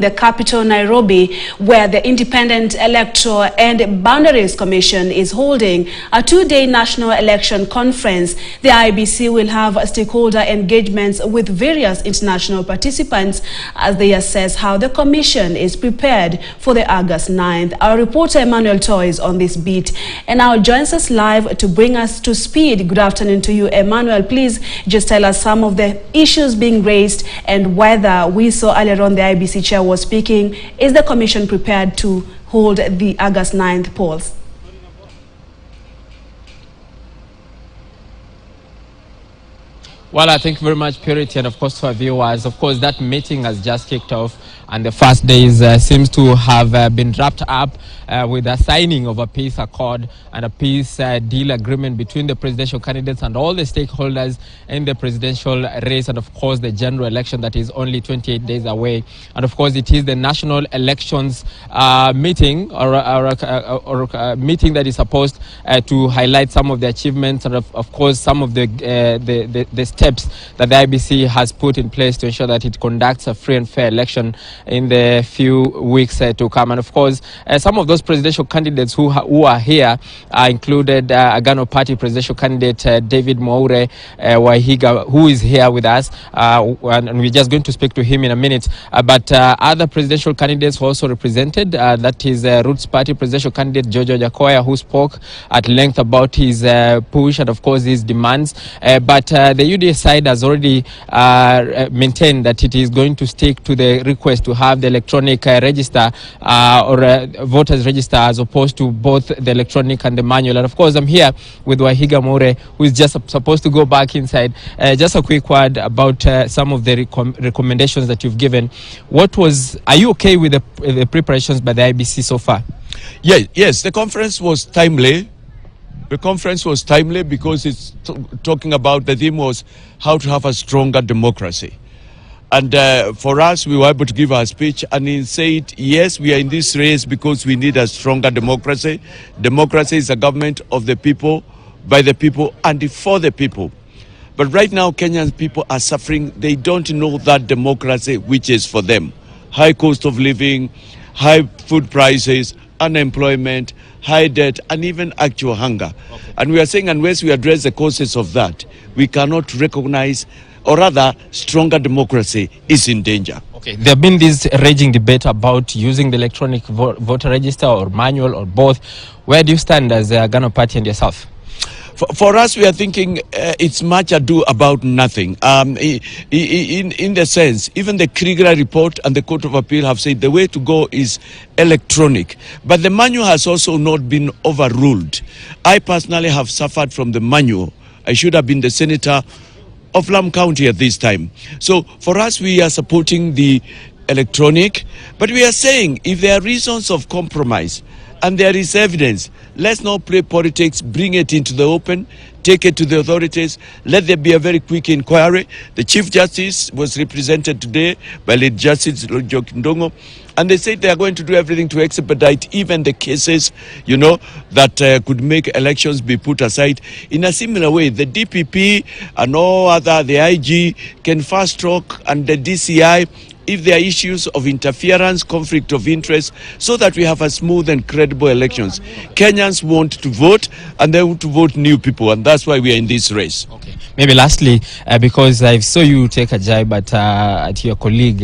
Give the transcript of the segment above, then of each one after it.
the capital Nairobi, where the Independent Electoral and Boundaries Commission is holding a two-day national election conference. The IEBC will have stakeholder engagements with various international participants as they assess how the commission is prepared for the August 9th. Our reporter Emmanuel Toy is on this beat and now joins us live to bring us to speed. Good afternoon to you, Emmanuel. Please just tell us some of the issues being raised and whether we saw earlier on the IEBC chair was speaking. Is the commission prepared to hold the August 9th polls? Well, I thank you very much, Purity, and of course to our viewers. Of course, that meeting has just kicked off, and the first days seems to have been wrapped up with the signing of a peace accord and a peace deal agreement between the presidential candidates and all the stakeholders in the presidential race, and of course the general election that is only 28 days away. And of course it is the national elections meeting or meeting that is supposed to highlight some of the achievements and of course some of the steps that the IEBC has put in place to ensure that it conducts a free and fair election in the few weeks to come. And of course, some of those presidential candidates who are here included Agano Party presidential candidate David Mwaure Wahiga, who is here with us, and we're just going to speak to him in a minute. But other presidential candidates were also represented. That is Roots Party presidential candidate Jojo Jakoya, who spoke at length about his push and of course his demands. But the UDA side has already maintained that it is going to stick to the request to have the electronic register or voters register as opposed to both the electronic and the manual. And of course I'm here with Wahiga Mwaure, who is just supposed to go back inside. Just a quick word about some of the recommendations that you've given. Are you okay with the preparations by the IEBC so far? Yes, the conference was timely. The conference was timely because it's talking about, the theme was how to have a stronger democracy. And for us, we were able to give our speech and he said, yes, we are in this race because we need a stronger democracy. Democracy is a government of the people, by the people, and for the people. But right now, Kenyan people are suffering. They don't know that democracy which is for them. High cost of living, high food prices, unemployment, high debt, and even actual hunger. Okay. And we are saying unless we address the causes of that, we cannot recognize, or rather, stronger democracy is in danger. Okay, there have been this raging debate about using the electronic voter register or manual or both. Where do you stand as a Ghana Party and yourself? For us, we are thinking it's much ado about nothing. In the sense, even the Krieger report and the Court of Appeal have said the way to go is electronic. But the manual has also not been overruled. I personally have suffered from the manual. I should have been the senator of Lam County at this time. So for us, we are supporting the electronic, but we are saying if there are reasons of compromise and there is evidence, let's not play politics, bring it into the open, take it to the authorities, let there be a very quick inquiry. The Chief Justice was represented today by late Justice Jokindongo, and they said they are going to do everything to expedite even the cases, that could make elections be put aside. In a similar way, the DPP and all other, the IG can fast track, and the DCI, if there are issues of interference, conflict of interest, so that we have a smooth and credible elections. Kenyans want to vote, and they want to vote new people, and that's why we are in this race. Okay. Maybe lastly, because I saw you take a jibe at your colleague,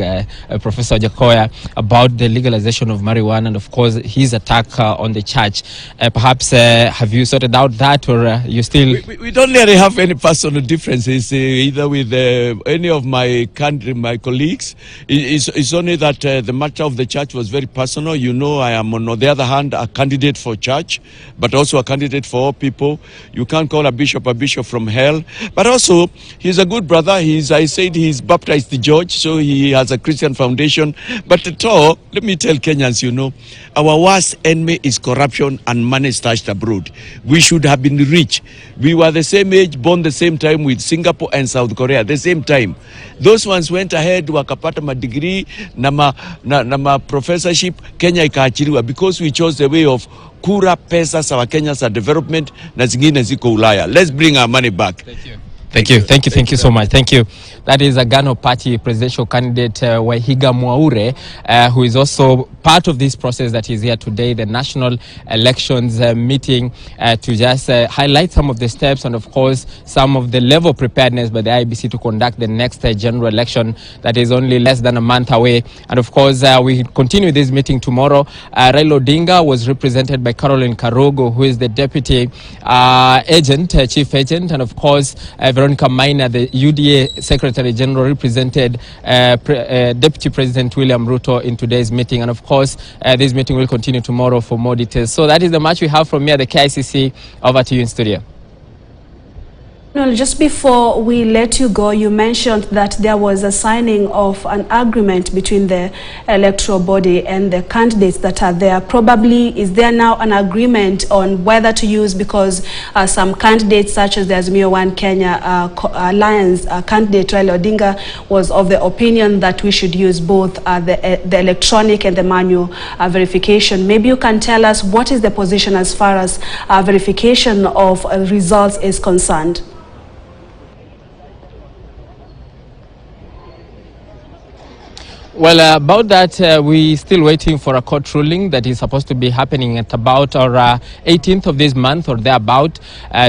Professor Jakoya, about the legalization of marijuana and, of course, his attack on the church. Perhaps have you sorted out that, or you still... We don't really have any personal differences either with any of my colleagues. It's only that the matter of the church was very personal. I am, on the other hand, a candidate for church, but also a candidate for all people. You can't call a bishop from hell. But also, he's a good brother. I said he's baptized the George, so he has a Christian foundation. But at all, let me tell Kenyans, our worst enemy is corruption and money stashed abroad. We should have been rich. We were the same age, born the same time with Singapore and South Korea, the same time. Those ones went ahead, wakapata ma degree, na professorship, Kenya ikaachiliwa, because we chose the way of kura pesa sawa Kenya sa development na zingine ziko Ulaya. Let's bring our money back. Thank you. Thank you so much. Thank you. That is a Agano Party presidential candidate Wahiga Mwaure, who is also part of this process that is here today, the national elections meeting, to just highlight some of the steps and, of course, some of the level of preparedness by the IEBC to conduct the next general election that is only less than a month away. And, of course, we continue this meeting tomorrow. Raila Odinga was represented by Caroline Karogo, who is the deputy chief agent, and, of course, Veronica Maina, the UDA Secretary General, represented Deputy President William Ruto in today's meeting. And, of course, this meeting will continue tomorrow for more details. So that is the match we have from here, the KICC. Over to you in studio. Well, just before we let you go, you mentioned that there was a signing of an agreement between the electoral body and the candidates that are there. Probably, is there now an agreement on whether to use, because some candidates such as the Azimio One Kenya Alliance candidate Raila Odinga was of the opinion that we should use both the electronic and the manual verification. Maybe you can tell us what is the position as far as verification of results is concerned. Well, about that, we're still waiting for a court ruling that is supposed to be happening at about our 18th of this month or thereabout,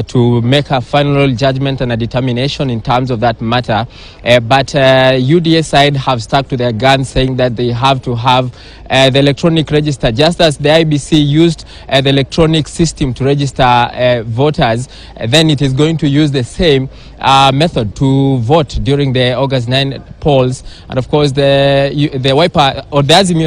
to make a final judgment and a determination in terms of that matter. But UDA side have stuck to their guns, saying that they have to have the electronic register, just as the IEBC used the electronic system to register voters. Then it is going to use the same method to vote during the August 9 polls. And of course, the Wiper or the Azimio